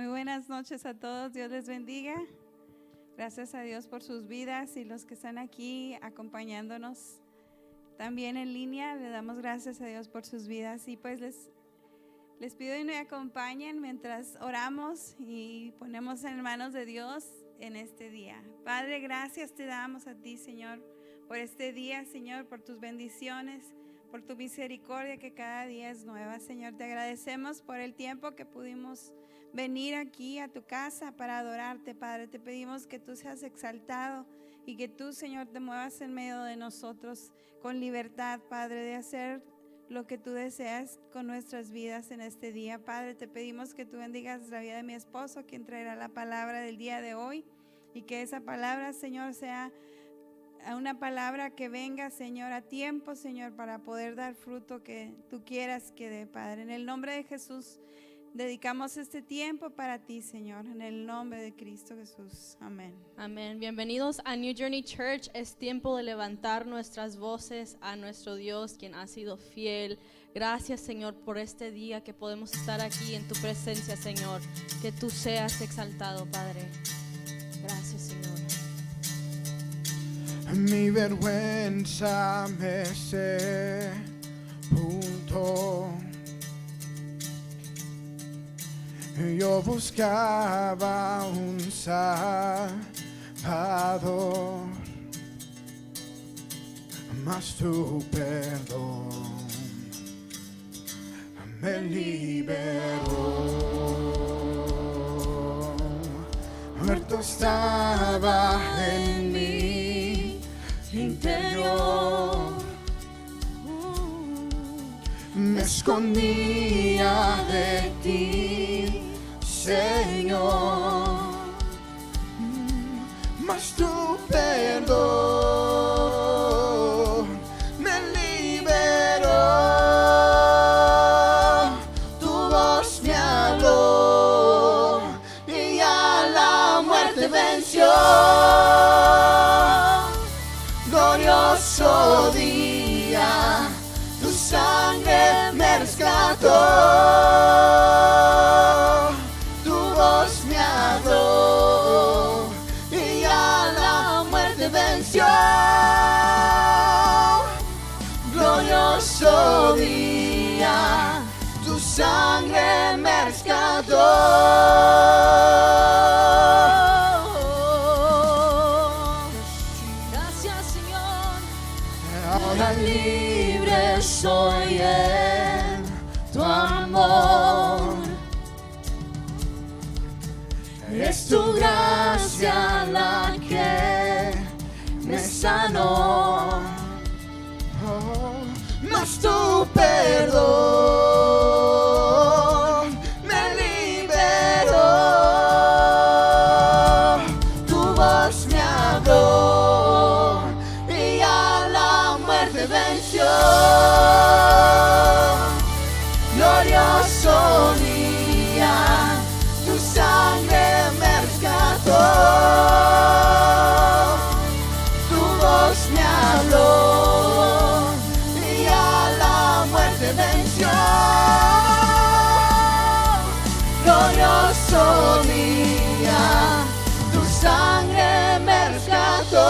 Muy buenas noches a todos, Dios les bendiga. Gracias a Dios por sus vidas y los que están aquí acompañándonos también en línea, le damos gracias a Dios por sus vidas. Y pues les pido que me acompañen mientras oramos y ponemos en manos de Dios en este día. Padre, gracias te damos a ti, Señor, por este día, Señor, por tus bendiciones, por tu misericordia que cada día es nueva. Señor, te agradecemos por el tiempo que pudimos venir aquí a tu casa para adorarte, Padre. Te pedimos que tú seas exaltado y que tú, Señor, te muevas en medio de nosotros con libertad, Padre, de hacer lo que tú deseas con nuestras vidas en este día. Padre, te pedimos que tú bendigas la vida de mi esposo, quien traerá la palabra del día de hoy, y que esa palabra, Señor, sea una palabra que venga, Señor, a tiempo, Señor, para poder dar fruto que tú quieras que dé, Padre. En el nombre de Jesús dedicamos este tiempo para ti, Señor, en el nombre de Cristo Jesús. Amén. Amén. Bienvenidos a New Journey Church. Es tiempo de levantar nuestras voces a nuestro Dios, quien ha sido fiel. Gracias, Señor, por este día que podemos estar aquí en tu presencia, Señor. Que tú seas exaltado, Padre. Gracias, Señor. Mi vergüenza me sepultó. Yo buscaba un Salvador, mas tu perdón me liberó. Muerto estaba en mi interior, me escondía de ti, Señor, mas tu perdón me liberó. Tu voz me habló y a la muerte venció. Glorioso día, tu sangre me rescató. Tu voz me habló y a la muerte venció. Glorioso día, tu sangre me rescató. Gracias, Señor. Ahora libre soy en tu amor. Es tu gracia la que me sanó. Oh, mas tu perdón me liberó. Tu voz me habló y a la muerte venció. Glorioso día, tu sangre me rescató. Tu voz me habló y a la muerte venció. Glorioso día, tu sangre me rescató.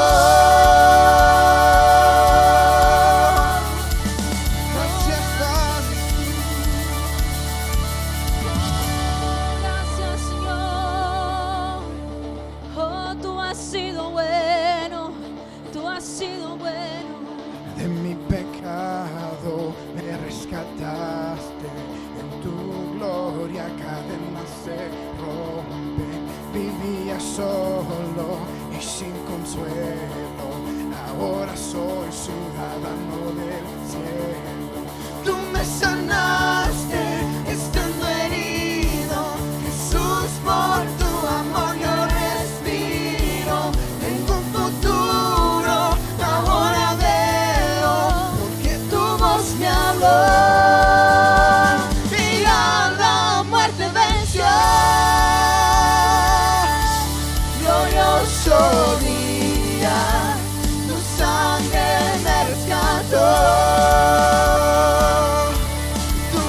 Gracias, Señor. Oh, tú has sido bueno. Tú has sido bueno. De mi pecado me rescataste, en tu gloria cadenas se rompen. Vivía solo y sin consuelo, ahora soy ciudadano del cielo. Tú me sanaste estando herido, Jesús, por tu amor yo respiro. Tengo un futuro, ahora veo, porque tu voz me habló y a la muerte venció. Glorioso día, tu sangre me rescató. Tu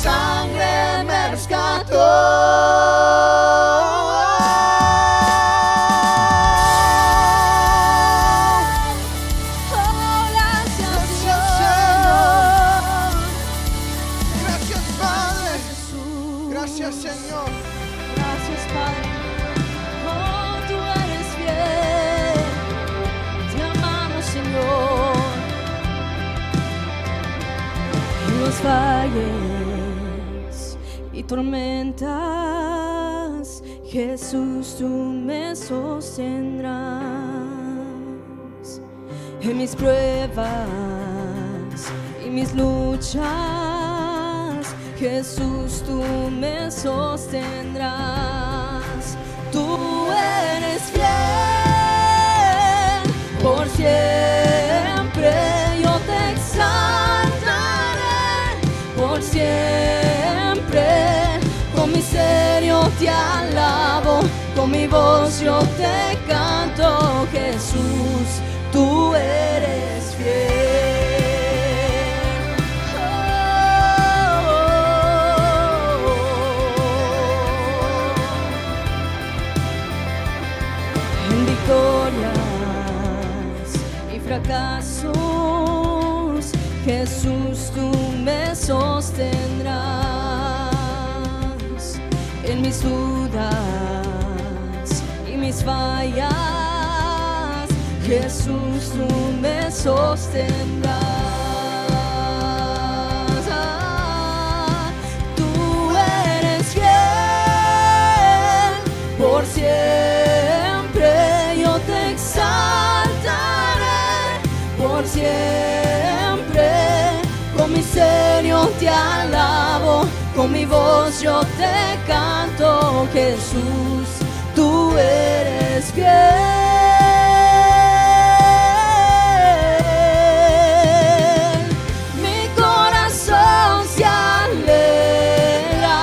sangre me rescató. Gracias, Señor. Gracias, Padre. Oh, tú eres fiel. Te amamos, Señor. En los valles y tormentas, Jesús, tú me sostendrás. En mis pruebas y mis luchas, Jesús, tú me sostendrás. Tú eres fiel, por siempre yo te exaltaré, por siempre con mi ser yo te alabo, con mi voz yo te canto. Jesús, tú eres fiel. Y fracasos, Jesús, tú me sostendrás. En mis dudas y mis fallas, Jesús, tú me sostendrás. Tú eres fiel, por siempre yo te exaltaré, por siempre con mi ser yo te alabo, con mi voz yo te canto. Jesús, tú eres fiel. Mi corazón se alegra,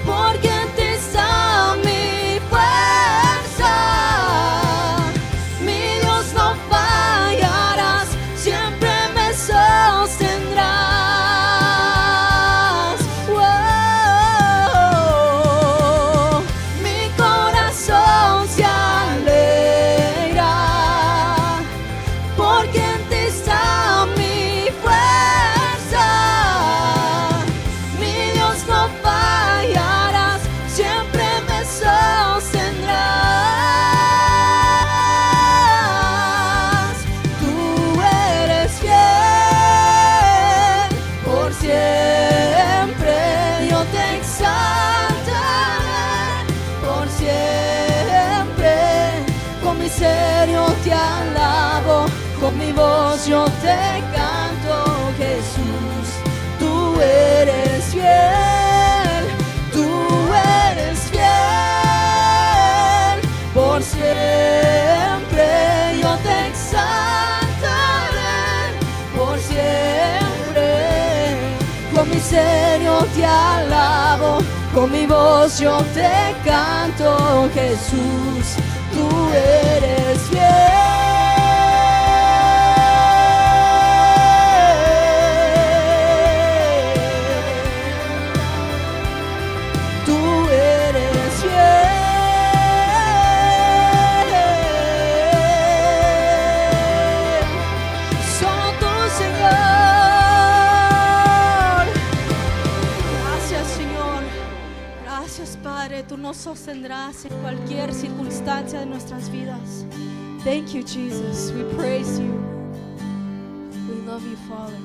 porque en ti está mi fuerza. Mi Dios, no fallarás, siempre me sostendrás. Oh, mi corazón se alegra, porque en ti está mi fuerza. Mi Dios, no fallarás, siempre me sostendrás. Tú eres fiel, por siempre yo te exaltaré, por siempre con mi ser yo te alabo, con mi voz yo te canto. Jesús, tú eres fiel, tú eres fiel, por siempre yo te exaltaré, por siempre con mi ser yo te alabo, con mi voz yo te canto. Jesús, tú eres fiel. Tú eres fiel. Solo tú, Señor. Gracias, Señor. Gracias, Padre. Tú nos sostendrás en cualquier circunstancia de nuestras vidas. Thank you, Jesus. We praise you. We love you, Father.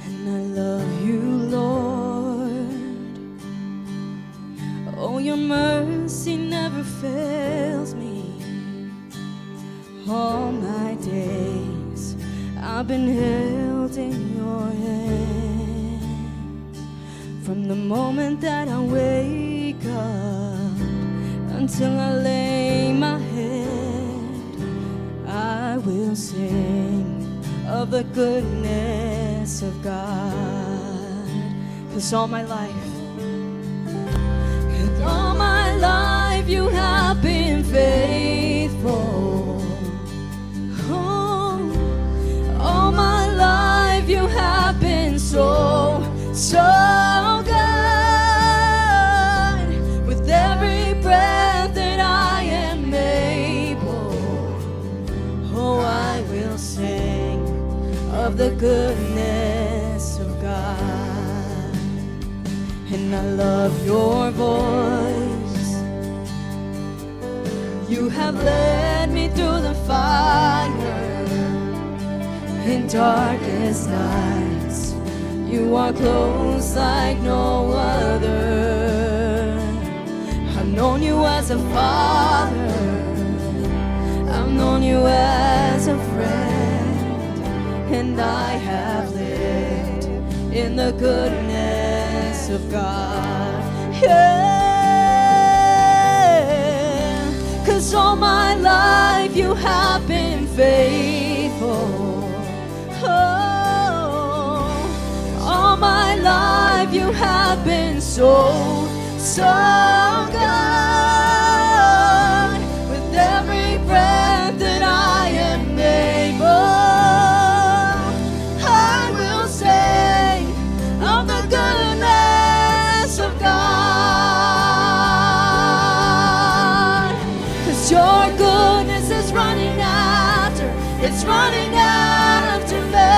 And I love you, Lord. Oh, your mercy never fails me. All my days I've been held in your hands. From the moment that I wake up until I lay my head, I will sing of the goodness of God. 'Cause all my life, you have been faithful. Oh, all my life you so good. With every breath that I am able, oh, I will sing of the goodness of God. And I love your voice. You have led me through the fire in darkest nights. You are close like no other. I've known you as a father. I've known you as a friend. And I have lived in the goodness of God. Yeah. 'Cause all my life you have been faithful. Oh, all my life you have been so, so good. With every breath that I am able, I will sing of the goodness of God. 'Cause your goodness is running after, it's running after me.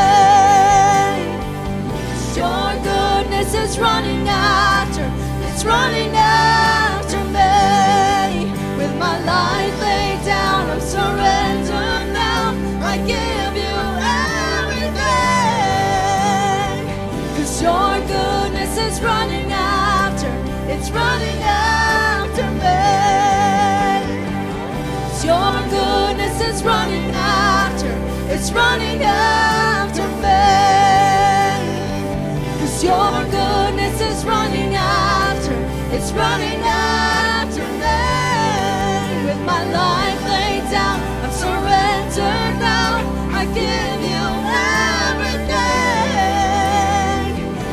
'Cause your goodness is running after, it's running after me. With my life laid down, I'm surrendered now. I give you everything. 'Cause your goodness is running after, it's running after me. 'Cause your goodness is running after, it's running after me. 'Cause your goodness is running after, it's running after me. With my life laid down, I'm surrendered now. I give you everything.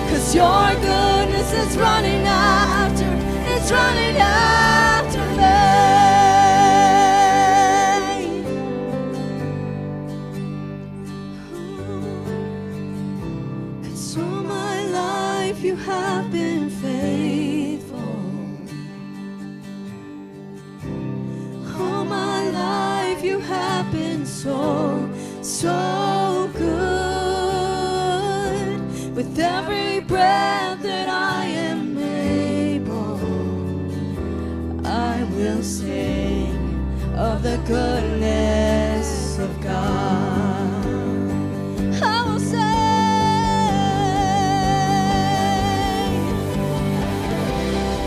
'Cause your goodness is running after, it's running after me. 'Cause all my life you have been faithful. All my life you have been so, so good. With every breath that I am able, I will sing of the goodness of God. I will sing.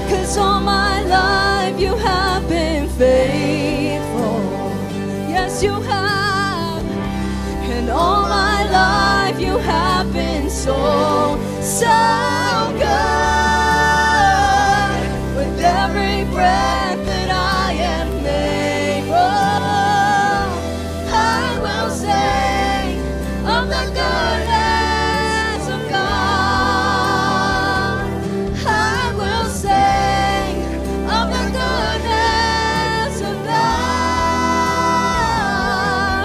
'Cause all my life you have been faithful. Yes, you have. And all my life you have been so, so good. With every breath that I am able, I will sing of the goodness of God. I will sing of the goodness of God.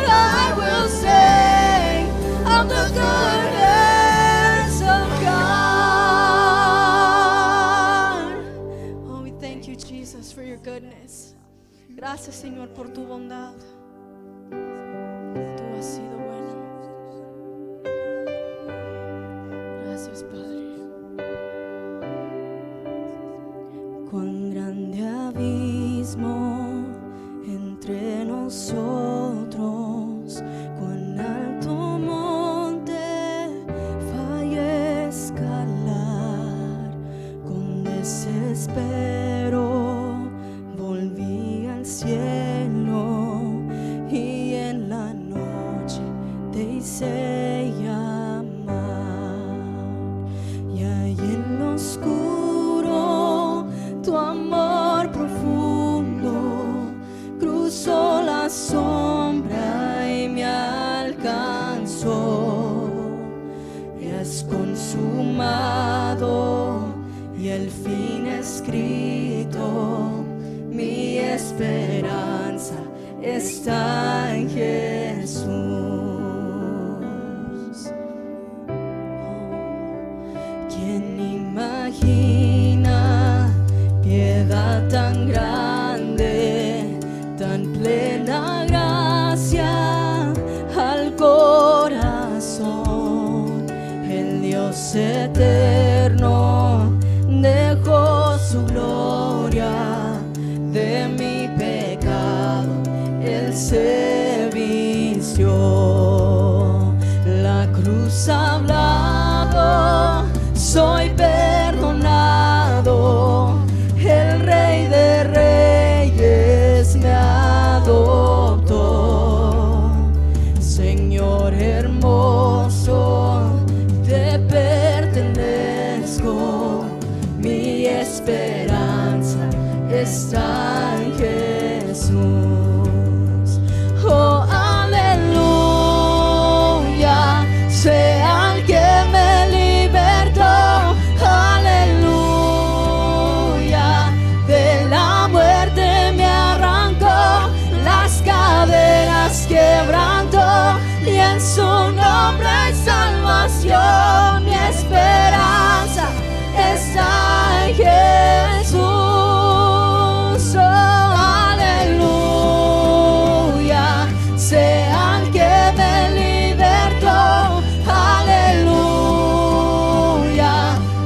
I will sing of the goodness of God. Oh, we thank you, Jesus, for your goodness. Gracias, Señor, por tu bondad. Tú has sido bueno. Gracias, Padre. Cuán grande abismo entre nosotros, cuán alto monte fallé escalar. Con desespero volví al cielo y en la noche te hice llamar. Y ahí en lo oscuro tu amor profundo cruzó la sombra y me alcanzó. Y has consumado y el fin escrito. Mi esperanza está en Jesús. Oh, quien Dios eterno dejó su gloria, de mi pecado Él se vistió. La cruz ha hablado, soy perdonado, el Rey de Reyes me adoptó. Señor hermoso, te pertenezco, mi esperanza está en Jesús. Oh, aleluya, sea el que me libertó. Aleluya, de la muerte me arrancó, las cadenas quebrantó, y en su nombre hay salvación. Mi esperanza está en Jesús. Oh, aleluya, sea el que me libertó. Aleluya,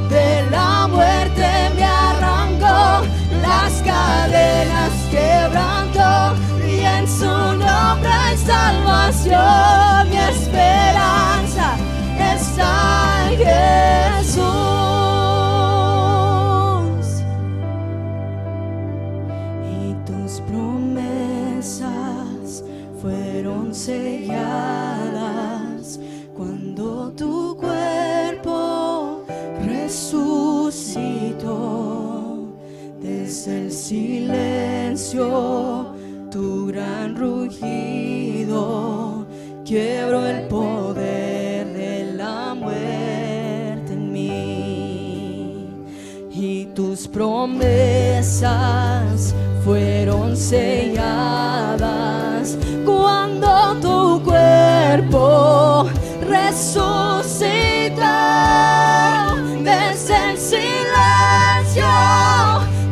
de la muerte me arrancó, las cadenas quebrantó, y en su nombre hay salvación. Mi esperanza está en Jesús. Y tus promesas fueron selladas cuando tu cuerpo resucitó. Desde el silencio tu gran rugido quebró el poder de la muerte en mí. Y tus promesas fueron selladas cuando tu cuerpo resucitó. Desde el silencio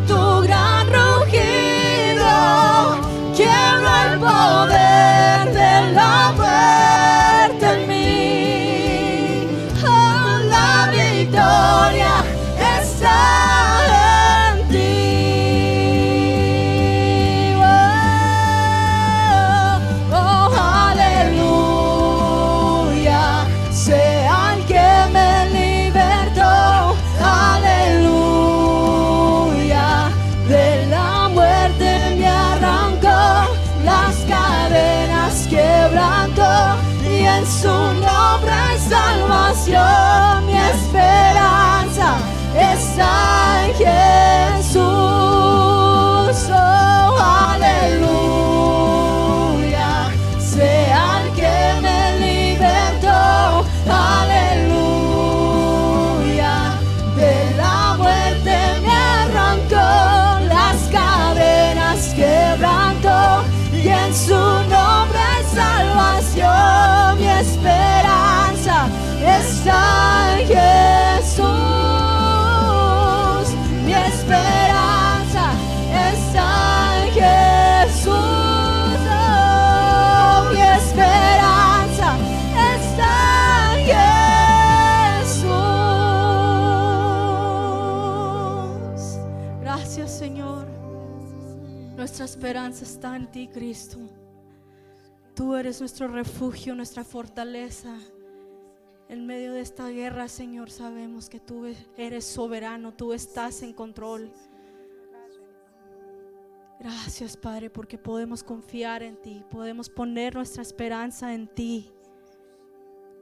tu gran rugido quebró el poder de la muerte en mí. Oh, la victoria está en ti. Oh, oh, aleluya, sea el que me libertó. Aleluya, de la muerte me arrancó, las cadenas quebrantó, y en su nombre hay salvación. Mi esperanza está en Jesús. Oh, aleluya, sea el que me libertó. Aleluya, de la muerte me arrancó, las cadenas quebrantó, y en su nombre hay salvación. Mi esperanza está en Jesús. Mi esperanza está en Jesús. Oh, mi esperanza está en Jesús. Gracias, Señor. Nuestra esperanza está en ti, Cristo. Tú eres nuestro refugio, nuestra fortaleza. En medio de esta guerra, Señor, sabemos que tú eres soberano, tú estás en control. Gracias, Padre, porque podemos confiar en ti, podemos poner nuestra esperanza en ti,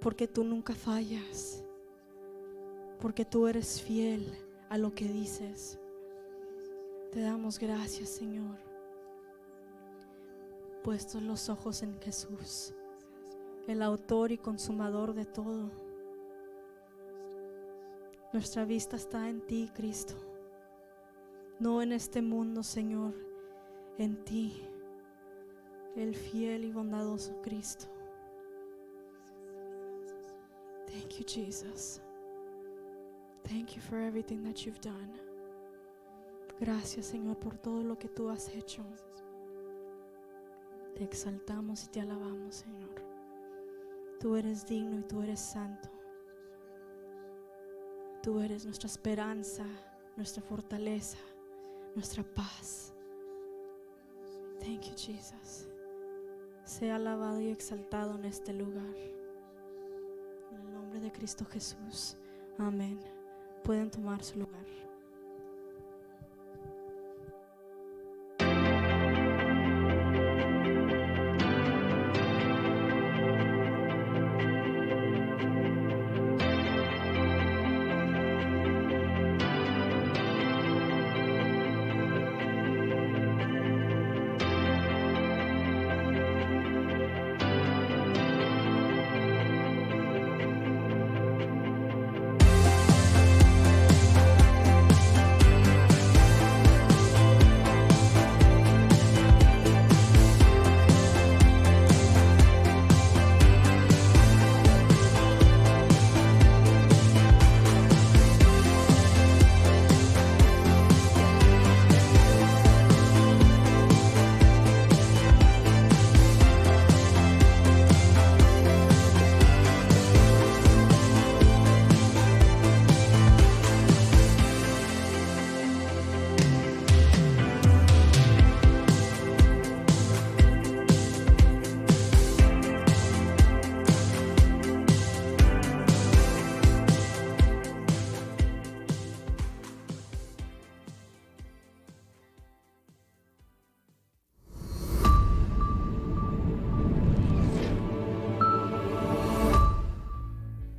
porque tú nunca fallas, porque tú eres fiel a lo que dices. Te damos gracias, Señor. Puestos los ojos en Jesús, el autor y consumador de todo. Nuestra vista está en ti, Cristo, no en este mundo, Señor, en ti, el fiel y bondadoso Cristo. Thank you, Jesus. Thank you for everything that you've done. Gracias, Señor, por todo lo que tú has hecho. Te exaltamos y te alabamos, Señor. Tú eres digno y tú eres santo. Tú eres nuestra esperanza, nuestra fortaleza, nuestra paz. Thank you, Jesus. Sea alabado y exaltado en este lugar. En el nombre de Cristo Jesús. Amén. Pueden tomar su lugar.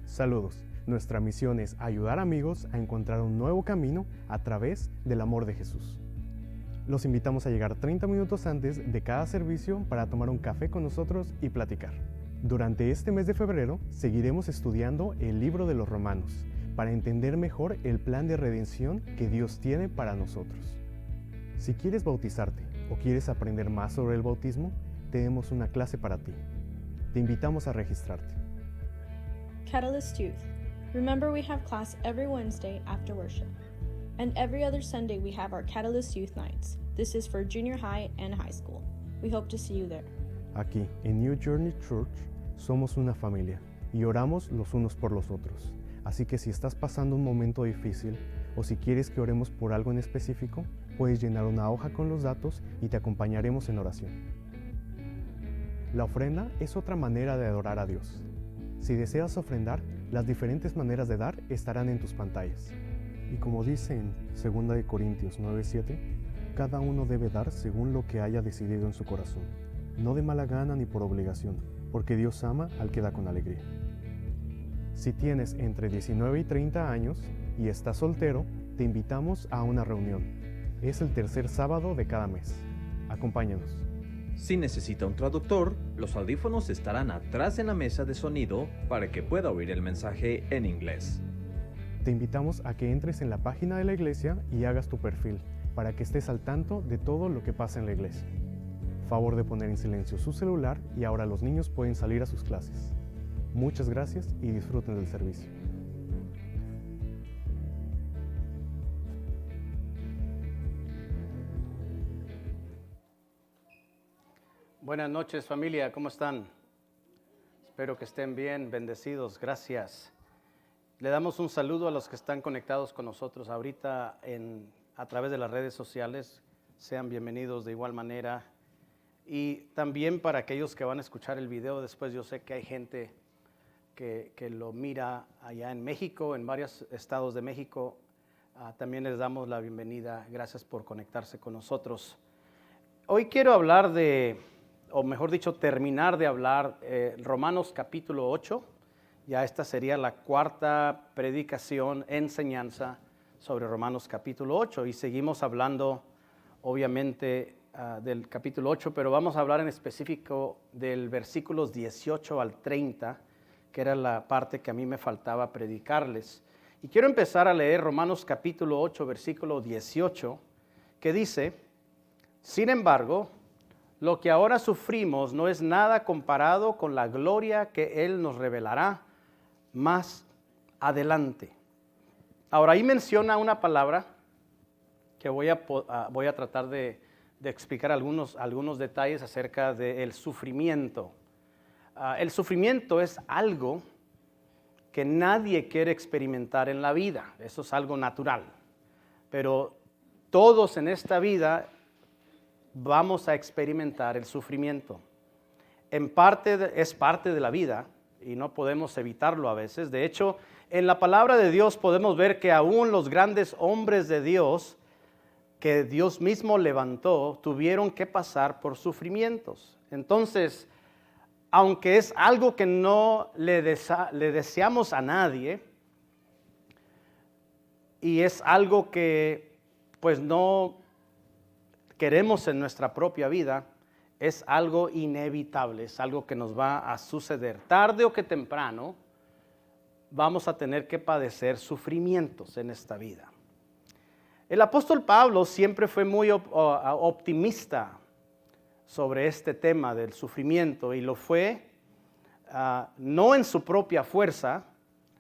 Saludos. Nuestra misión es ayudar amigos a encontrar un nuevo camino a través del amor de Jesús. Los invitamos a llegar 30 minutos antes de cada servicio para tomar un café con nosotros y platicar. Durante este mes de febrero seguiremos estudiando el libro de los Romanos para entender mejor el plan de redención que Dios tiene para nosotros. Si quieres bautizarte o quieres aprender más sobre el bautismo, tenemos una clase para ti. Te invitamos a registrarte. Catalyst Youth. Remember, we have class every Wednesday after worship. And every other Sunday we have our Catalyst Youth Nights. This is for junior high and high school. We hope to see you there. Aquí, en New Journey Church, somos una familia y oramos los unos por los otros. Así que si estás pasando un momento difícil o si quieres que oremos por algo en específico, puedes llenar una hoja con los datos y te acompañaremos en oración. La ofrenda es otra manera de adorar a Dios. Si deseas ofrendar, las diferentes maneras de dar estarán en tus pantallas. Y como dice en 2 Corintios 9:7, cada uno debe dar según lo que haya decidido en su corazón, no de mala gana ni por obligación, porque Dios ama al que da con alegría. Si tienes entre 19 y 30 años y estás soltero, te invitamos a una reunión. Es el tercer sábado de cada mes. Acompáñanos. Si necesita un traductor, los audífonos estarán atrás en la mesa de sonido para que pueda oír el mensaje en inglés. Te invitamos a que entres en la página de la iglesia y hagas tu perfil para que estés al tanto de todo lo que pasa en la iglesia. Favor de poner en silencio su celular y ahora los niños pueden salir a sus clases. Muchas gracias y disfruten del servicio. Buenas noches, familia, ¿cómo están? Espero que estén bien, bendecidos, gracias. Le damos un saludo a los que están conectados con nosotros ahorita a través de las redes sociales. Sean bienvenidos de igual manera. Y también para aquellos que van a escuchar el video después, yo sé que hay gente que lo mira allá en México, en varios estados de México. También les damos la bienvenida. Gracias por conectarse con nosotros. Hoy quiero hablar o mejor dicho, terminar de hablar Romanos capítulo 8. Ya esta sería la cuarta predicación, enseñanza sobre Romanos capítulo 8. Y seguimos hablando, obviamente, del capítulo 8, pero vamos a hablar en específico del versículos 18 al 30, que era la parte que a mí me faltaba predicarles. Y quiero empezar a leer Romanos capítulo 8, versículo 18, que dice: sin embargo, lo que ahora sufrimos no es nada comparado con la gloria que Él nos revelará más adelante. Ahora, ahí menciona una palabra que voy a tratar de explicar algunos detalles acerca del sufrimiento. El sufrimiento es algo que nadie quiere experimentar en la vida. Eso es algo natural. Pero todos en esta vida vamos a experimentar el sufrimiento. Es parte de la vida y no podemos evitarlo a veces. De hecho, en la palabra de Dios podemos ver que aún los grandes hombres de Dios que Dios mismo levantó tuvieron que pasar por sufrimientos. Entonces, aunque es algo que no le deseamos a nadie y es algo que pues no queremos en nuestra propia vida, es algo inevitable, es algo que nos va a suceder. Tarde o que temprano vamos a tener que padecer sufrimientos en esta vida. El apóstol Pablo siempre fue muy optimista sobre este tema del sufrimiento y lo fue no en su propia fuerza,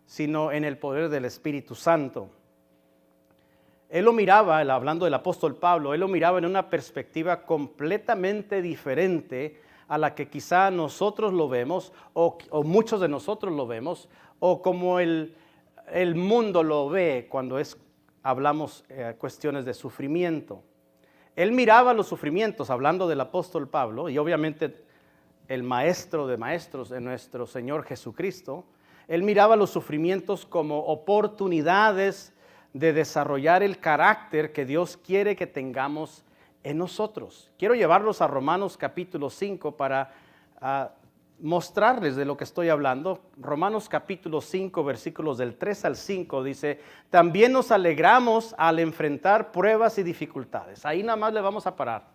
sino en el poder del Espíritu Santo. Él lo miraba, hablando del apóstol Pablo, él lo miraba en una perspectiva completamente diferente a la que quizá nosotros lo vemos o muchos de nosotros lo vemos o como el mundo lo ve cuando hablamos cuestiones de sufrimiento. Él miraba los sufrimientos, hablando del apóstol Pablo, y obviamente el maestro de maestros de nuestro Señor Jesucristo, él miraba los sufrimientos como oportunidades de desarrollar el carácter que Dios quiere que tengamos en nosotros. Quiero llevarlos a Romanos capítulo 5 para mostrarles de lo que estoy hablando. Romanos capítulo 5, versículos del 3 al 5 dice, también nos alegramos al enfrentar pruebas y dificultades. Ahí nada más le vamos a parar.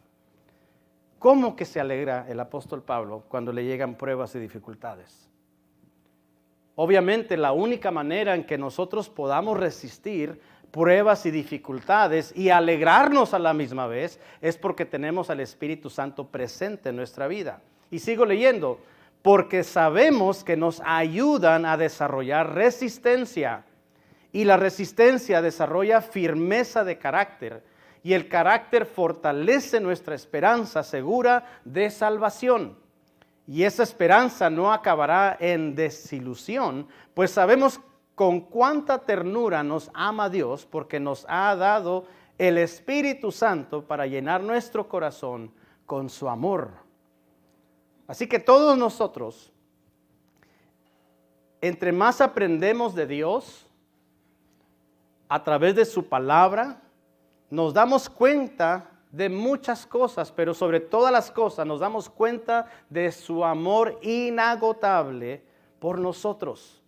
¿Cómo que se alegra el apóstol Pablo cuando le llegan pruebas y dificultades? Obviamente la única manera en que nosotros podamos resistir pruebas y dificultades y alegrarnos a la misma vez es porque tenemos al Espíritu Santo presente en nuestra vida. Y sigo leyendo, porque sabemos que nos ayudan a desarrollar resistencia y la resistencia desarrolla firmeza de carácter y el carácter fortalece nuestra esperanza segura de salvación. Y esa esperanza no acabará en desilusión, pues sabemos con cuánta ternura nos ama Dios, porque nos ha dado el Espíritu Santo para llenar nuestro corazón con su amor. Así que todos nosotros, entre más aprendemos de Dios, a través de su palabra, nos damos cuenta de muchas cosas, pero sobre todas las cosas nos damos cuenta de su amor inagotable por nosotros.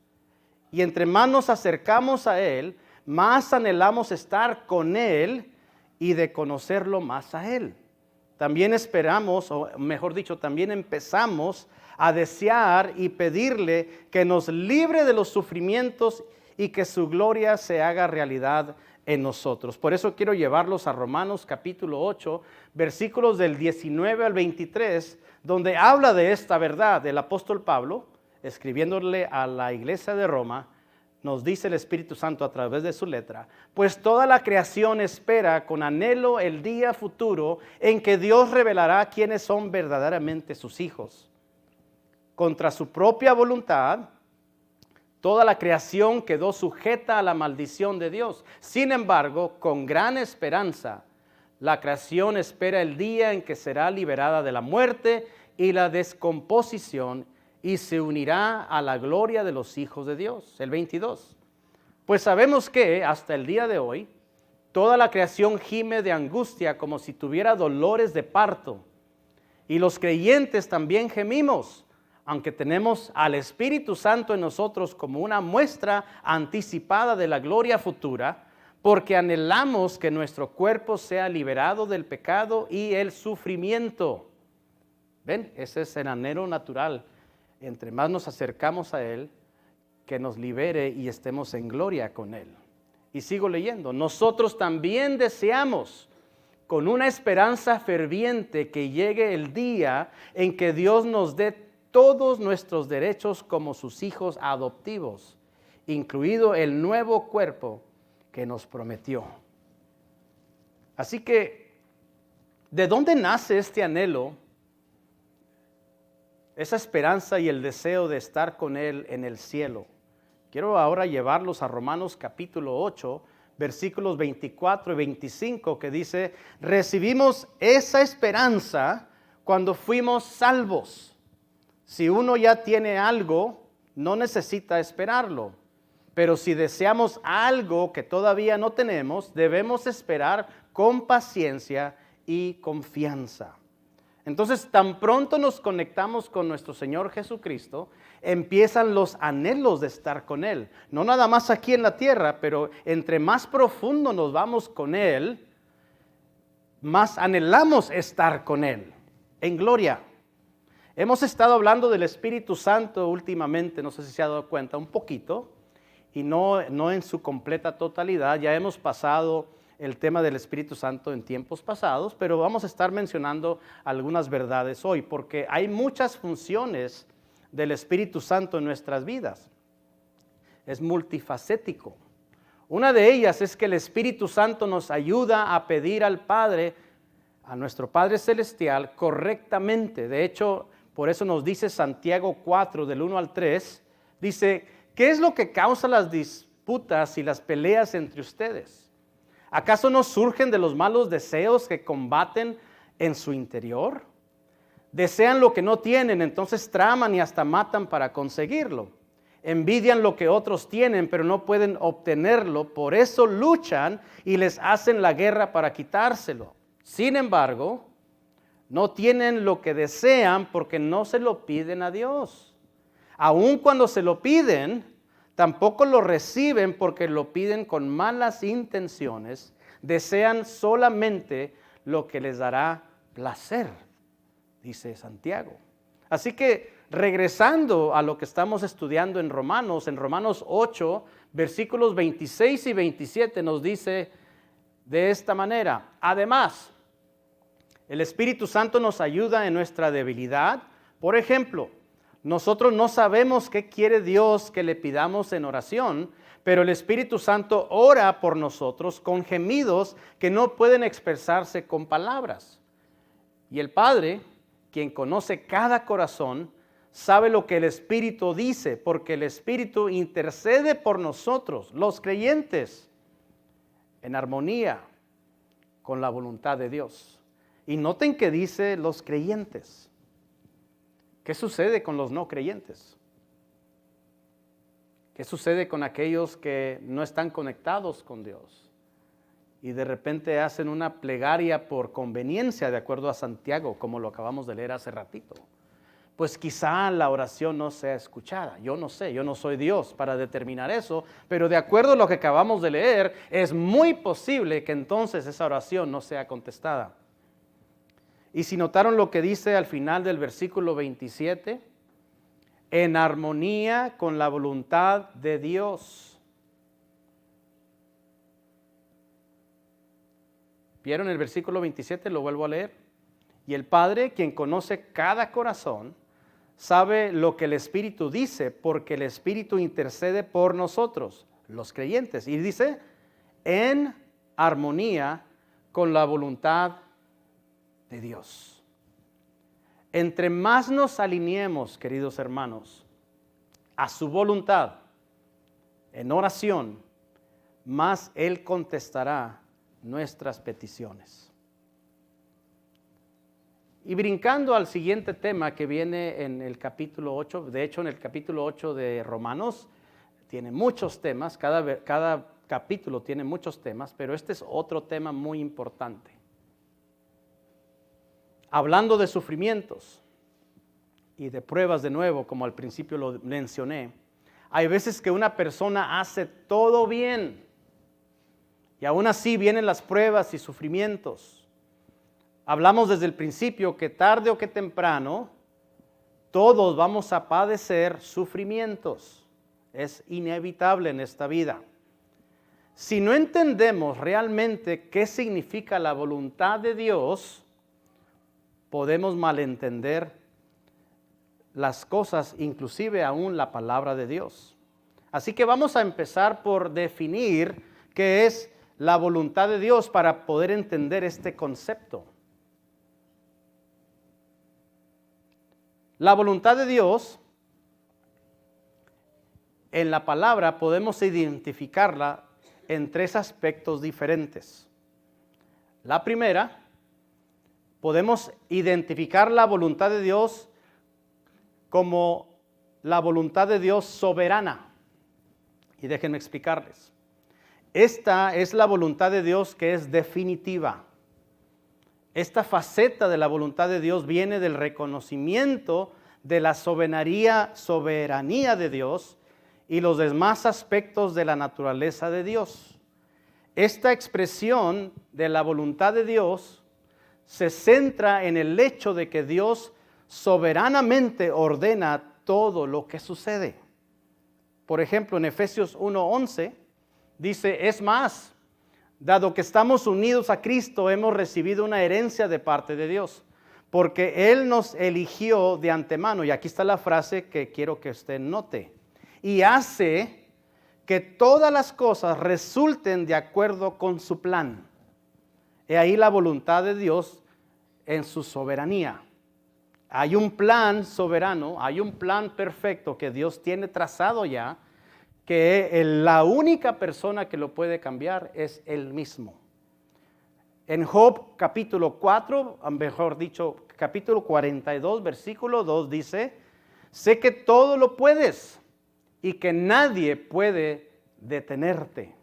Y entre más nos acercamos a Él, más anhelamos estar con Él y de conocerlo más a Él. También esperamos, o mejor dicho, también empezamos a desear y pedirle que nos libre de los sufrimientos y que su gloria se haga realidad en nosotros. Por eso quiero llevarlos a Romanos capítulo 8, versículos del 19 al 23, donde habla de esta verdad. El apóstol Pablo, escribiéndole a la iglesia de Roma, nos dice el Espíritu Santo a través de su letra, pues toda la creación espera con anhelo el día futuro en que Dios revelará quiénes son verdaderamente sus hijos. Contra su propia voluntad, toda la creación quedó sujeta a la maldición de Dios. Sin embargo, con gran esperanza, la creación espera el día en que será liberada de la muerte y la descomposición y se unirá a la gloria de los hijos de Dios. El 22. Pues sabemos que hasta el día de hoy, toda la creación gime de angustia como si tuviera dolores de parto. Y los creyentes también gemimos, aunque tenemos al Espíritu Santo en nosotros como una muestra anticipada de la gloria futura, porque anhelamos que nuestro cuerpo sea liberado del pecado y el sufrimiento. ¿Ven? Ese es el anhelo natural. Entre más nos acercamos a Él, que nos libere y estemos en gloria con Él. Y sigo leyendo. Nosotros también deseamos, con una esperanza ferviente, que llegue el día en que Dios nos dé todos nuestros derechos como sus hijos adoptivos, incluido el nuevo cuerpo que nos prometió. Así que, ¿de dónde nace este anhelo? Esa esperanza y el deseo de estar con Él en el cielo. Quiero ahora llevarlos a Romanos capítulo 8, versículos 24 y 25, que dice, recibimos esa esperanza cuando fuimos salvos. Si uno ya tiene algo, no necesita esperarlo. Pero si deseamos algo que todavía no tenemos, debemos esperar con paciencia y confianza. Entonces, tan pronto nos conectamos con nuestro Señor Jesucristo, empiezan los anhelos de estar con Él. No nada más aquí en la tierra, pero entre más profundo nos vamos con Él, más anhelamos estar con Él en gloria. Hemos estado hablando del Espíritu Santo últimamente, no sé si se ha dado cuenta, un poquito, y no en su completa totalidad. Ya hemos pasado el tema del Espíritu Santo en tiempos pasados, pero vamos a estar mencionando algunas verdades hoy, porque hay muchas funciones del Espíritu Santo en nuestras vidas. Es multifacético. Una de ellas es que el Espíritu Santo nos ayuda a pedir al Padre, a nuestro Padre Celestial, correctamente. De hecho, por eso nos dice Santiago 4, del 1 al 3, dice, ¿qué es lo que causa las disputas y las peleas entre ustedes? ¿Acaso no surgen de los malos deseos que combaten en su interior? Desean lo que no tienen, entonces traman y hasta matan para conseguirlo. Envidian lo que otros tienen, pero no pueden obtenerlo, por eso luchan y les hacen la guerra para quitárselo. Sin embargo, no tienen lo que desean porque no se lo piden a Dios. Aun cuando se lo piden, tampoco lo reciben porque lo piden con malas intenciones. Desean solamente lo que les dará placer, dice Santiago. Así que regresando a lo que estamos estudiando en Romanos 8, versículos 26 y 27 nos dice de esta manera. Además, el Espíritu Santo nos ayuda en nuestra debilidad. Por ejemplo, nosotros no sabemos qué quiere Dios que le pidamos en oración, pero el Espíritu Santo ora por nosotros con gemidos que no pueden expresarse con palabras. Y el Padre, quien conoce cada corazón, sabe lo que el Espíritu dice, porque el Espíritu intercede por nosotros, los creyentes, en armonía con la voluntad de Dios. Y noten que dice los creyentes. ¿Qué sucede con los no creyentes? ¿Qué sucede con aquellos que no están conectados con Dios? Y de repente hacen una plegaria por conveniencia, de acuerdo a Santiago, como lo acabamos de leer hace ratito. Pues quizá la oración no sea escuchada. Yo no sé, yo no soy Dios para determinar eso, pero de acuerdo a lo que acabamos de leer, es muy posible que entonces esa oración no sea contestada. Y si notaron lo que dice al final del versículo 27, en armonía con la voluntad de Dios. ¿Vieron el versículo 27? Lo vuelvo a leer. Y el Padre, quien conoce cada corazón, sabe lo que el Espíritu dice, porque el Espíritu intercede por nosotros, los creyentes. Y dice, en armonía con la voluntad de Dios. Entre más nos alineemos, queridos hermanos, a su voluntad en oración, más Él contestará nuestras peticiones. Y brincando al siguiente tema que viene en el capítulo 8, de hecho en el capítulo 8 de Romanos tiene muchos temas, cada capítulo tiene muchos temas, pero este es otro tema muy importante. Hablando de sufrimientos y de pruebas de nuevo, como al principio lo mencioné, hay veces que una persona hace todo bien y aún así vienen las pruebas y sufrimientos. Hablamos desde el principio que tarde o que temprano todos vamos a padecer sufrimientos. Es inevitable en esta vida. Si no entendemos realmente qué significa la voluntad de Dios, podemos malentender las cosas, inclusive aún la palabra de Dios. Así que vamos a empezar por definir qué es la voluntad de Dios para poder entender este concepto. La voluntad de Dios en la palabra podemos identificarla en 3 aspectos diferentes. La primera, podemos identificar la voluntad de Dios como la voluntad de Dios soberana. Y déjenme explicarles. Esta es la voluntad de Dios que es definitiva. Esta faceta de la voluntad de Dios viene del reconocimiento de la soberanía de Dios y los demás aspectos de la naturaleza de Dios. Esta expresión de la voluntad de Dios se centra en el hecho de que Dios soberanamente ordena todo lo que sucede. Por ejemplo, en Efesios 1:11 dice, es más, dado que estamos unidos a Cristo, hemos recibido una herencia de parte de Dios, porque Él nos eligió de antemano, y aquí está la frase que quiero que usted note, y hace que todas las cosas resulten de acuerdo con su plan. He ahí la voluntad de Dios en su soberanía. Hay un plan soberano, hay un plan perfecto que Dios tiene trazado ya, que la única persona que lo puede cambiar es Él mismo. En Job capítulo 4, mejor dicho, capítulo 42, versículo 2 dice, sé que todo lo puedes y que nadie puede detenerte.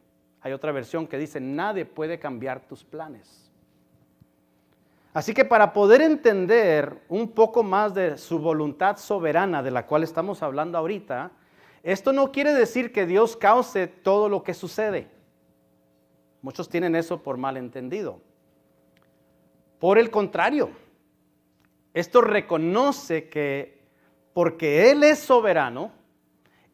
Hay otra versión que dice, nadie puede cambiar tus planes. Así que para poder entender un poco más de su voluntad soberana de la cual estamos hablando ahorita, esto no quiere decir que Dios cause todo lo que sucede. Muchos tienen eso por malentendido. Por el contrario, esto reconoce que porque Él es soberano,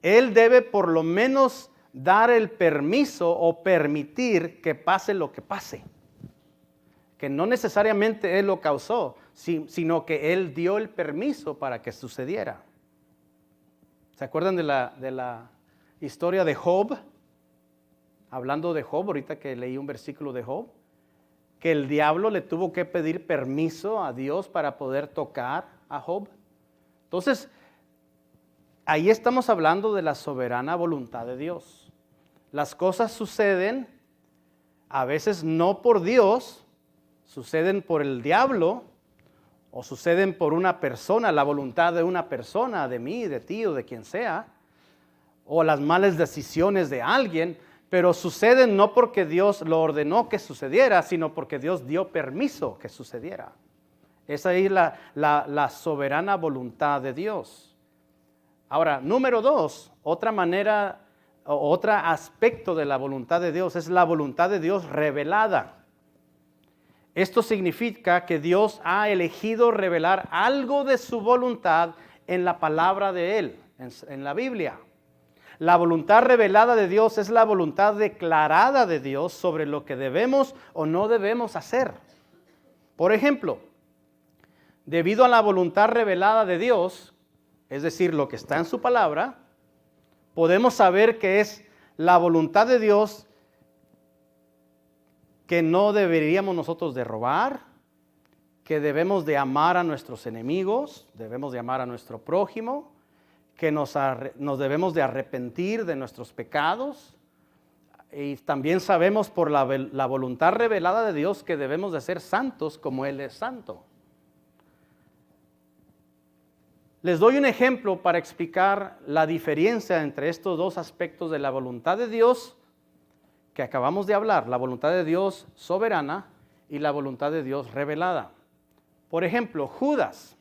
Él debe por lo menos dar el permiso o permitir que pase lo que pase. Que no necesariamente Él lo causó, sino que Él dio el permiso para que sucediera. ¿Se acuerdan de la historia de Job? Hablando de Job, ahorita que leí un versículo de Job, que el diablo le tuvo que pedir permiso a Dios para poder tocar a Job. Entonces, ahí estamos hablando de la soberana voluntad de Dios. Las cosas suceden, a veces no por Dios, suceden por el diablo, o suceden por una persona, la voluntad de una persona, de mí, de ti o de quien sea, o las malas decisiones de alguien, pero suceden no porque Dios lo ordenó que sucediera, sino porque Dios dio permiso que sucediera. Esa es la soberana voluntad de Dios. Ahora, número 2, otra manera, otro aspecto de la voluntad de Dios es la voluntad de Dios revelada. Esto significa que Dios ha elegido revelar algo de su voluntad en la palabra de Él, en la Biblia. La voluntad revelada de Dios es la voluntad declarada de Dios sobre lo que debemos o no debemos hacer. Por ejemplo, debido a la voluntad revelada de Dios, es decir, lo que está en su palabra, podemos saber que es la voluntad de Dios que no deberíamos nosotros de robar, que debemos de amar a nuestros enemigos, debemos de amar a nuestro prójimo, que nos debemos de arrepentir de nuestros pecados. Y también sabemos por la voluntad revelada de Dios que debemos de ser santos como Él es santo. Les doy un ejemplo para explicar la diferencia entre estos dos aspectos de la voluntad de Dios que acabamos de hablar, la voluntad de Dios soberana y la voluntad de Dios revelada. Por ejemplo, Judas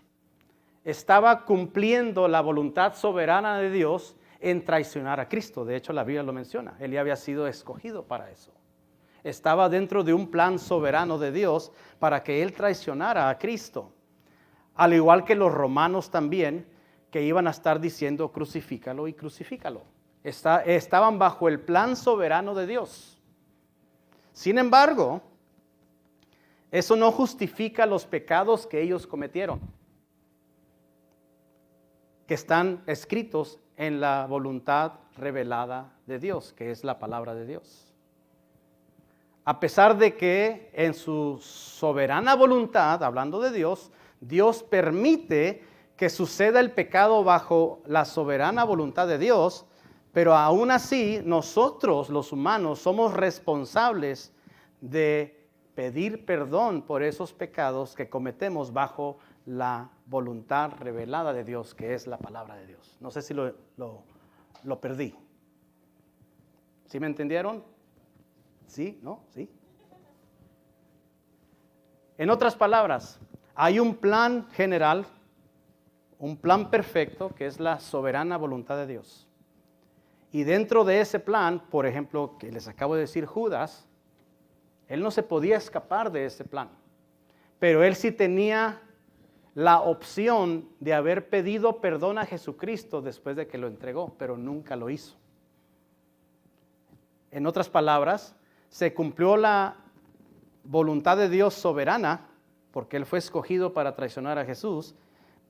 estaba cumpliendo la voluntad soberana de Dios en traicionar a Cristo. De hecho, la Biblia lo menciona. Él ya había sido escogido para eso. Estaba dentro de un plan soberano de Dios para que él traicionara a Cristo. Al igual que los romanos también, que iban a estar diciendo crucifícalo y crucifícalo. Estaban bajo el plan soberano de Dios. Sin embargo, eso no justifica los pecados que ellos cometieron, que están escritos en la voluntad revelada de Dios, que es la palabra de Dios. A pesar de que en su soberana voluntad, hablando de Dios, Dios permite que suceda el pecado bajo la soberana voluntad de Dios, Pero aún así, nosotros los humanos somos responsables de pedir perdón por esos pecados que cometemos bajo la voluntad revelada de Dios, que es la palabra de Dios. No sé si lo perdí. ¿Sí me entendieron? ¿Sí? ¿No? ¿Sí? En otras palabras, hay un plan general, un plan perfecto, que es la soberana voluntad de Dios. Y dentro de ese plan, por ejemplo, que les acabo de decir, Judas, él no se podía escapar de ese plan. Pero él sí tenía la opción de haber pedido perdón a Jesucristo después de que lo entregó, pero nunca lo hizo. En otras palabras, se cumplió la voluntad de Dios soberana, porque él fue escogido para traicionar a Jesús,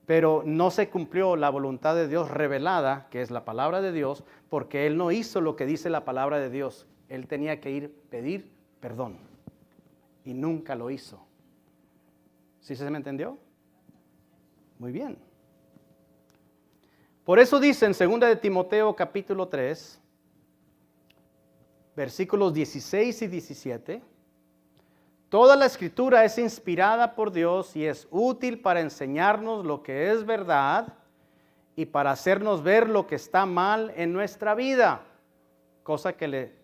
pero no se cumplió la voluntad de Dios revelada, que es la palabra de Dios, porque él no hizo lo que dice la palabra de Dios. Él tenía que ir a pedir perdón, y nunca lo hizo. ¿Sí se me entendió? Muy bien. Por eso dice en 2 de Timoteo capítulo 3, versículos 16 y 17, toda la escritura es inspirada por Dios y es útil para enseñarnos lo que es verdad y para hacernos ver lo que está mal en nuestra vida, cosa que le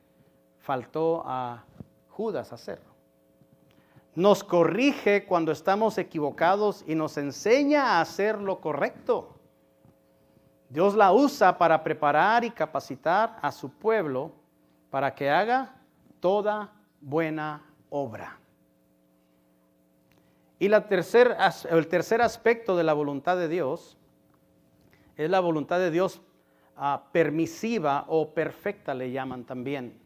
faltó a Judas hacer. Nos corrige cuando estamos equivocados y nos enseña a hacer lo correcto. Dios la usa para preparar y capacitar a su pueblo para que haga toda buena obra. Y el tercer aspecto de la voluntad de Dios es la voluntad de Dios permisiva o perfecta, le llaman también.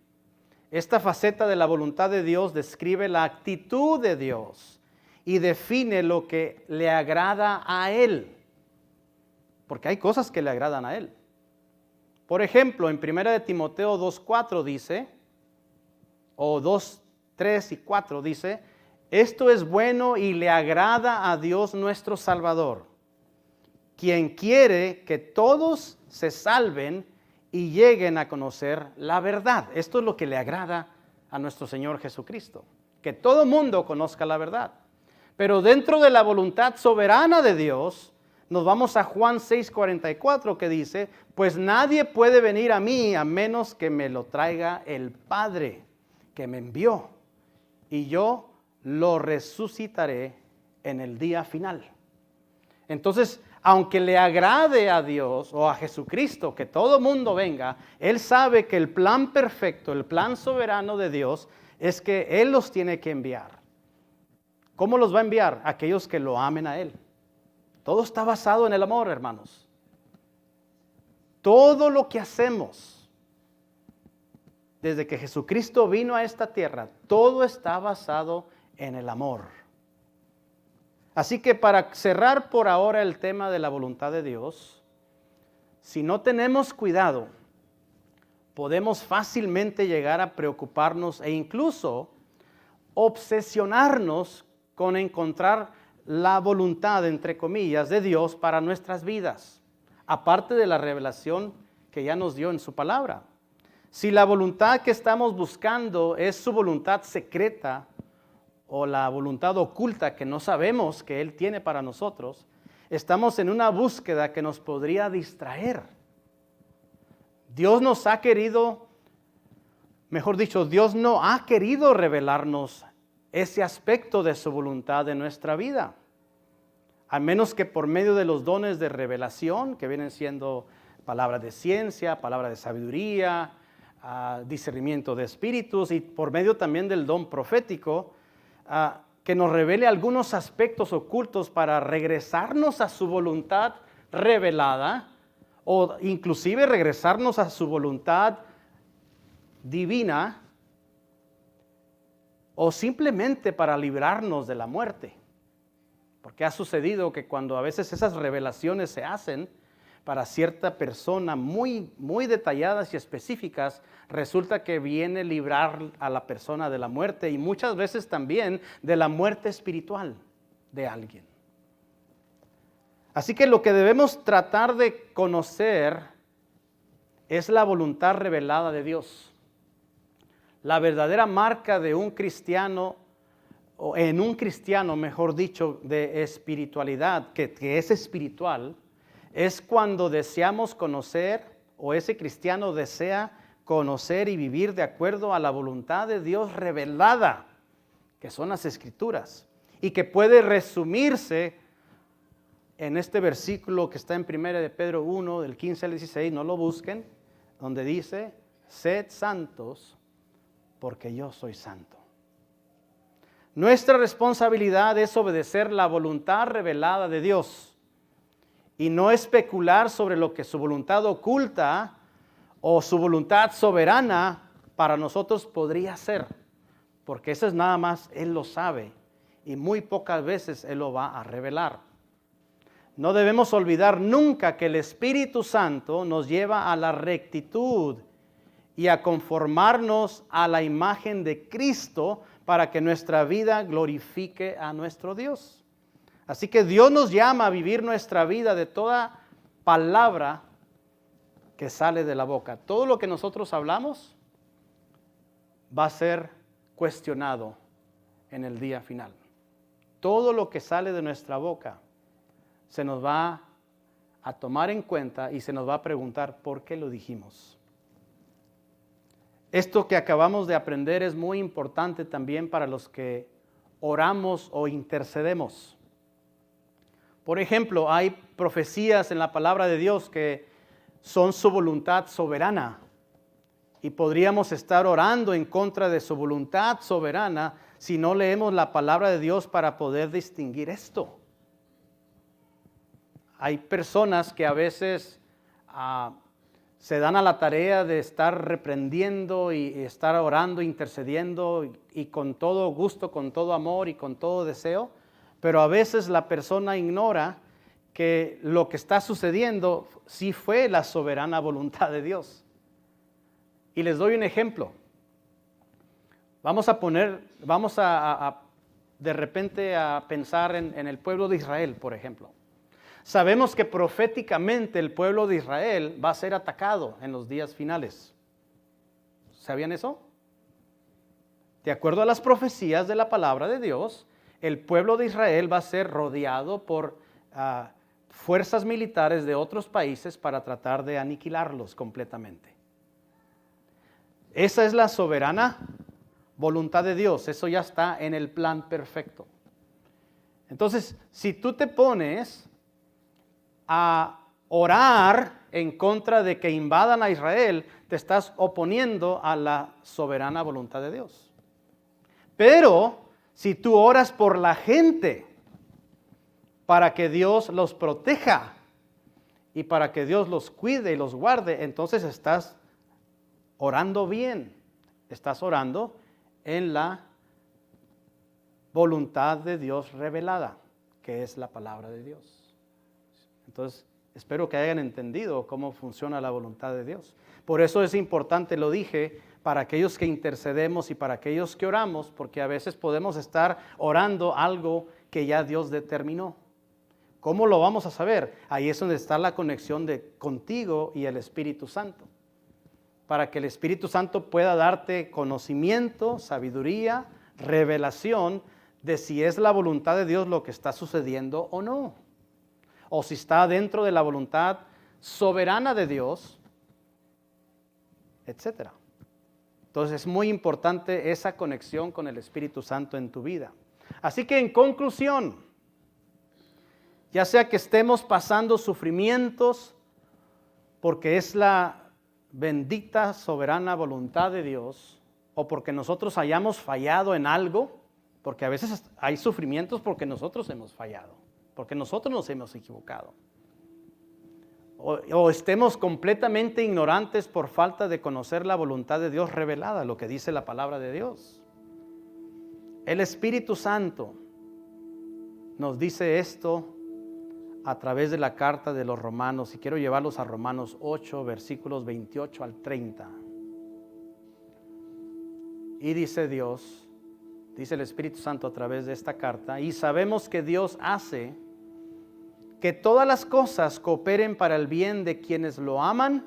Esta faceta de la voluntad de Dios describe la actitud de Dios y define lo que le agrada a Él, porque hay cosas que le agradan a Él. Por ejemplo, en 1 de Timoteo 2:4 dice, o 2:3 y 4 dice, esto es bueno y le agrada a Dios nuestro Salvador, quien quiere que todos se salven y lleguen a conocer la verdad. Esto es lo que le agrada a nuestro Señor Jesucristo, que todo mundo conozca la verdad. Pero dentro de la voluntad soberana de Dios, nos vamos a Juan 6:44 que dice, pues nadie puede venir a mí a menos que me lo traiga el Padre que me envió, y yo lo resucitaré en el día final. Entonces, aunque le agrade a Dios o a Jesucristo que todo mundo venga, Él sabe que el plan perfecto, el plan soberano de Dios es que Él los tiene que enviar. ¿Cómo los va a enviar? Aquellos que lo amen a Él. Todo está basado en el amor, hermanos. Todo lo que hacemos desde que Jesucristo vino a esta tierra, todo está basado en el amor. Así que para cerrar por ahora el tema de la voluntad de Dios, si no tenemos cuidado, podemos fácilmente llegar a preocuparnos e incluso obsesionarnos con encontrar la voluntad, entre comillas, de Dios para nuestras vidas, aparte de la revelación que ya nos dio en su palabra. Si la voluntad que estamos buscando es su voluntad secreta o la voluntad oculta que no sabemos que Él tiene para nosotros, estamos en una búsqueda que nos podría distraer. Dios nos ha querido, mejor dicho, Dios no ha querido revelarnos ese aspecto de su voluntad en nuestra vida, a menos que por medio de los dones de revelación, que vienen siendo palabras de ciencia, palabras de sabiduría, discernimiento de espíritus, y por medio también del don profético, que nos revele algunos aspectos ocultos para regresarnos a su voluntad revelada, o inclusive regresarnos a su voluntad divina, o simplemente para librarnos de la muerte. Porque ha sucedido que cuando a veces esas revelaciones se hacen para cierta persona muy, muy detalladas y específicas, resulta que viene a librar a la persona de la muerte y muchas veces también de la muerte espiritual de alguien. Así que lo que debemos tratar de conocer es la voluntad revelada de Dios. La verdadera marca de un cristiano, o en un cristiano, mejor dicho, de espiritualidad, que es espiritual, es cuando deseamos conocer, o ese cristiano desea conocer y vivir de acuerdo a la voluntad de Dios revelada, que son las Escrituras, y que puede resumirse en este versículo que está en 1 de Pedro 1, del 15 al 16, no lo busquen, donde dice, sed santos, porque yo soy santo. Nuestra responsabilidad es obedecer la voluntad revelada de Dios y no especular sobre lo que su voluntad oculta o su voluntad soberana para nosotros podría ser, porque eso es nada más Él lo sabe y muy pocas veces Él lo va a revelar. No debemos olvidar nunca que el Espíritu Santo nos lleva a la rectitud y a conformarnos a la imagen de Cristo para que nuestra vida glorifique a nuestro Dios. Así que Dios nos llama a vivir nuestra vida de toda palabra que sale de la boca. Todo lo que nosotros hablamos va a ser cuestionado en el día final. Todo lo que sale de nuestra boca se nos va a tomar en cuenta y se nos va a preguntar por qué lo dijimos. Esto que acabamos de aprender es muy importante también para los que oramos o intercedemos. Por ejemplo, hay profecías en la palabra de Dios que son su voluntad soberana y podríamos estar orando en contra de su voluntad soberana si no leemos la palabra de Dios para poder distinguir esto. Hay personas que a veces se dan a la tarea de estar reprendiendo y estar orando, intercediendo y con todo gusto, con todo amor y con todo deseo, pero a veces la persona ignora que lo que está sucediendo sí fue la soberana voluntad de Dios. Y les doy un ejemplo. Vamos a de repente a pensar en el pueblo de Israel, por ejemplo. Sabemos que proféticamente el pueblo de Israel va a ser atacado en los días finales. ¿Sabían eso? De acuerdo a las profecías de la palabra de Dios, el pueblo de Israel va a ser rodeado por fuerzas militares de otros países para tratar de aniquilarlos completamente. Esa es la soberana voluntad de Dios. Eso ya está en el plan perfecto. Entonces, si tú te pones a orar en contra de que invadan a Israel, te estás oponiendo a la soberana voluntad de Dios. Pero si tú oras por la gente para que Dios los proteja y para que Dios los cuide y los guarde, entonces estás orando bien, estás orando en la voluntad de Dios revelada, que es la palabra de Dios. Entonces, espero que hayan entendido cómo funciona la voluntad de Dios. Por eso es importante, lo dije, para aquellos que intercedemos y para aquellos que oramos, porque a veces podemos estar orando algo que ya Dios determinó. ¿Cómo lo vamos a saber? Ahí es donde está la conexión de contigo y el Espíritu Santo. Para que el Espíritu Santo pueda darte conocimiento, sabiduría, revelación de si es la voluntad de Dios lo que está sucediendo o no. O si está dentro de la voluntad soberana de Dios, etc. Entonces es muy importante esa conexión con el Espíritu Santo en tu vida. Así que en conclusión, ya sea que estemos pasando sufrimientos, porque es la bendita soberana voluntad de Dios, o porque nosotros hayamos fallado en algo, porque a veces hay sufrimientos porque nosotros hemos fallado, porque nosotros nos hemos equivocado. O estemos completamente ignorantes por falta de conocer la voluntad de Dios revelada, lo que dice la palabra de Dios. El Espíritu Santo nos dice esto a través de la carta de los Romanos, y quiero llevarlos a Romanos 8, versículos 28 al 30. Y dice Dios, dice el Espíritu Santo a través de esta carta, y sabemos que Dios hace que todas las cosas cooperen para el bien de quienes lo aman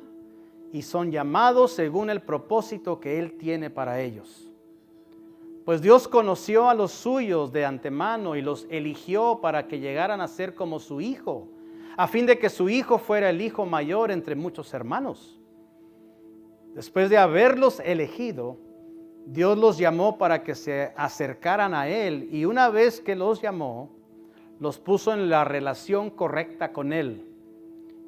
y son llamados según el propósito que Él tiene para ellos. Pues Dios conoció a los suyos de antemano y los eligió para que llegaran a ser como su Hijo, a fin de que su Hijo fuera el hijo mayor entre muchos hermanos. Después de haberlos elegido, Dios los llamó para que se acercaran a Él, y una vez que los llamó, los puso en la relación correcta con Él.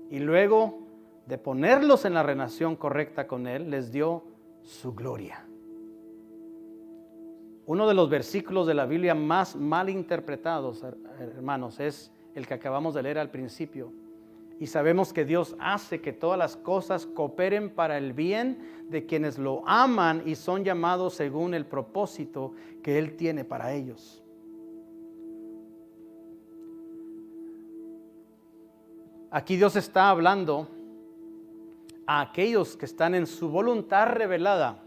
Y luego de ponerlos en la relación correcta con Él, les dio su gloria. Uno de los versículos de la Biblia más mal interpretados, hermanos, es el que acabamos de leer al principio. Y sabemos que Dios hace que todas las cosas cooperen para el bien de quienes lo aman y son llamados según el propósito que Él tiene para ellos. Aquí Dios está hablando a aquellos que están en su voluntad revelada,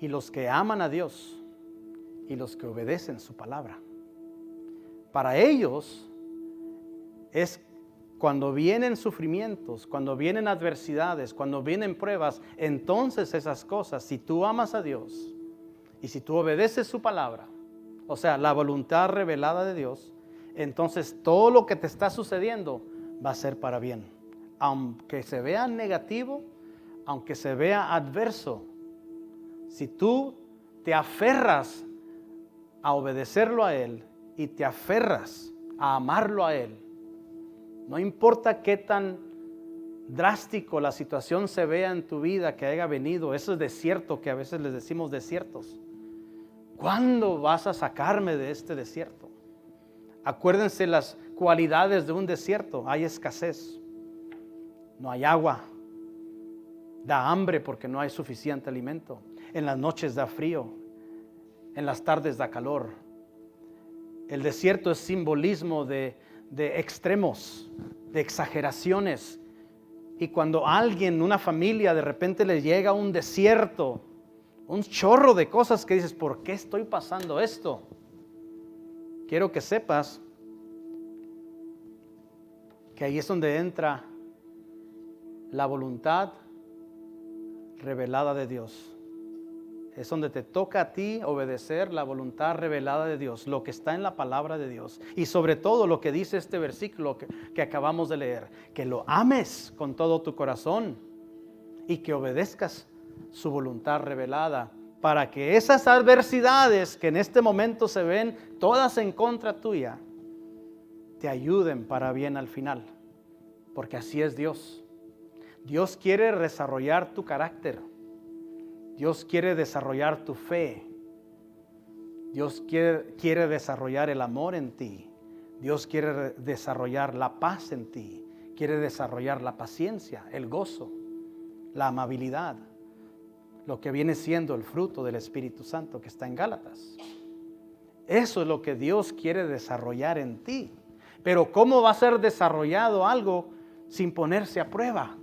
y los que aman a Dios y los que obedecen su palabra. Para ellos es cuando vienen sufrimientos, cuando vienen adversidades, cuando vienen pruebas, entonces esas cosas, si tú amas a Dios y si tú obedeces su palabra, o sea, la voluntad revelada de Dios, entonces todo lo que te está sucediendo va a ser para bien. Aunque se vea negativo, aunque se vea adverso, si tú te aferras a obedecerlo a Él y te aferras a amarlo a Él, no importa qué tan drástico la situación se vea en tu vida que haya venido, ese desierto que a veces les decimos desiertos. ¿Cuándo vas a sacarme de este desierto? Acuérdense las cualidades de un desierto. Hay escasez, no hay agua, da hambre porque no hay suficiente alimento. En las noches da frío, en las tardes da calor. El desierto es simbolismo de extremos, de exageraciones. Y cuando alguien, una familia, de repente le llega un desierto, un chorro de cosas que dices, ¿por qué estoy pasando esto? Quiero que sepas que ahí es donde entra la voluntad revelada de Dios. Es donde te toca a ti obedecer la voluntad revelada de Dios, lo que está en la palabra de Dios. Y sobre todo lo que dice este versículo que acabamos de leer, que lo ames con todo tu corazón y que obedezcas su voluntad revelada, para que esas adversidades que en este momento se ven todas en contra tuya, te ayuden para bien al final, porque así es Dios. Dios quiere desarrollar tu carácter. Dios quiere desarrollar tu fe. Dios quiere desarrollar el amor en ti. Dios quiere desarrollar la paz en ti. Quiere desarrollar la paciencia, el gozo, la amabilidad, lo que viene siendo el fruto del Espíritu Santo que está en Gálatas. Eso es lo que Dios quiere desarrollar en ti. Pero ¿cómo va a ser desarrollado algo sin ponerse a prueba?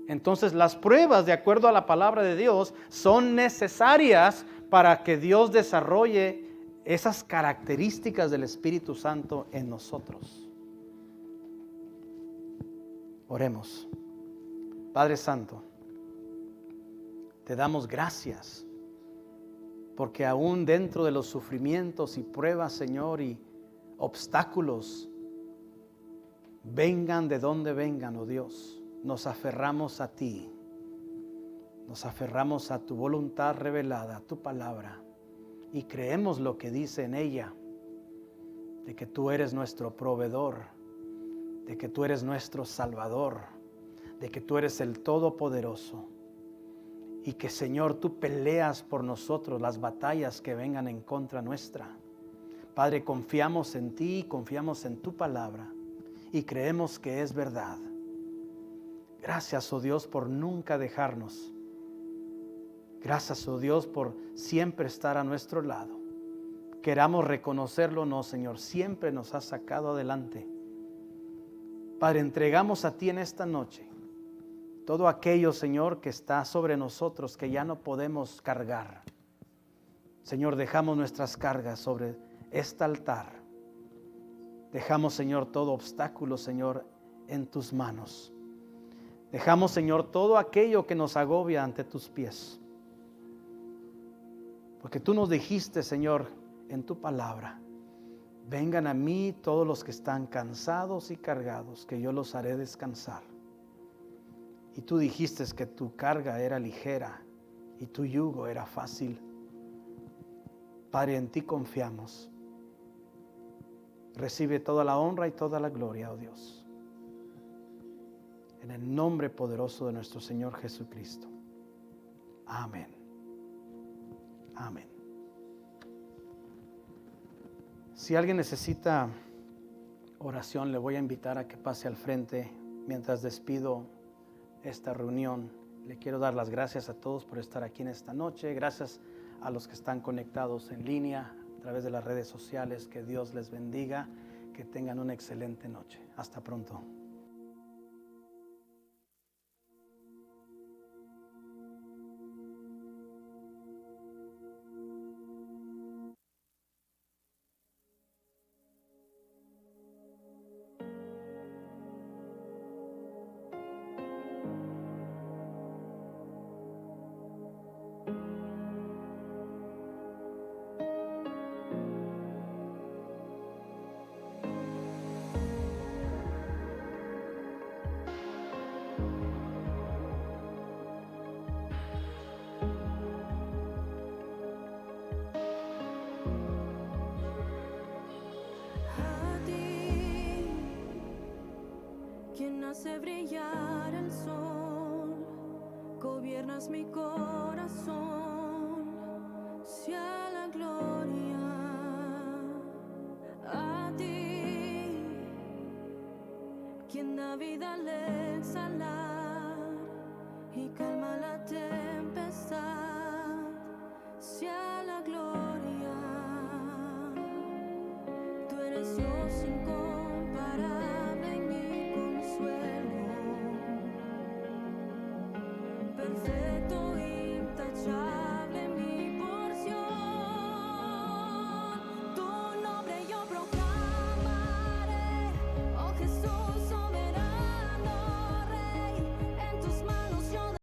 Entonces las pruebas, de acuerdo a la palabra de Dios, son necesarias para que Dios desarrolle esas características del Espíritu Santo en nosotros. Oremos. Padre Santo, te damos gracias porque aún dentro de los sufrimientos y pruebas, Señor, y obstáculos, vengan de donde vengan, oh Dios, nos aferramos a ti, nos aferramos a tu voluntad revelada, a tu palabra, y creemos lo que dice en ella, de que tú eres nuestro proveedor, de que tú eres nuestro Salvador, de que tú eres el Todopoderoso, y que, Señor, tú peleas por nosotros las batallas que vengan en contra nuestra. Padre, confiamos en ti, confiamos en tu palabra, y creemos que es verdad. Gracias, oh Dios, por nunca dejarnos. Gracias, oh Dios, por siempre estar a nuestro lado. Queramos reconocerlo o no, Señor, siempre nos has sacado adelante. Padre, entregamos a ti en esta noche todo aquello, Señor, que está sobre nosotros, que ya no podemos cargar. Señor, dejamos nuestras cargas sobre este altar. Dejamos, Señor, todo obstáculo, Señor, en tus manos. Dejamos, Señor, todo aquello que nos agobia ante tus pies. Porque tú nos dijiste, Señor, en tu palabra, vengan a mí todos los que están cansados y cargados, que yo los haré descansar. Y tú dijiste que tu carga era ligera y tu yugo era fácil. Padre, en ti confiamos. Recibe toda la honra y toda la gloria, oh Dios. En el nombre poderoso de nuestro Señor Jesucristo. Amén. Amén. Si alguien necesita oración, le voy a invitar a que pase al frente mientras despido esta reunión. Le quiero dar las gracias a todos por estar aquí en esta noche. Gracias a los que están conectados en línea a través de las redes sociales. Que Dios les bendiga. Que tengan una excelente noche. Hasta pronto. Quien hace brillar el sol, gobiernas mi corazón, sea la gloria a ti, quien da vida al exhalar y calma la tempestad, sea la gloria, tú eres Dios incomparable.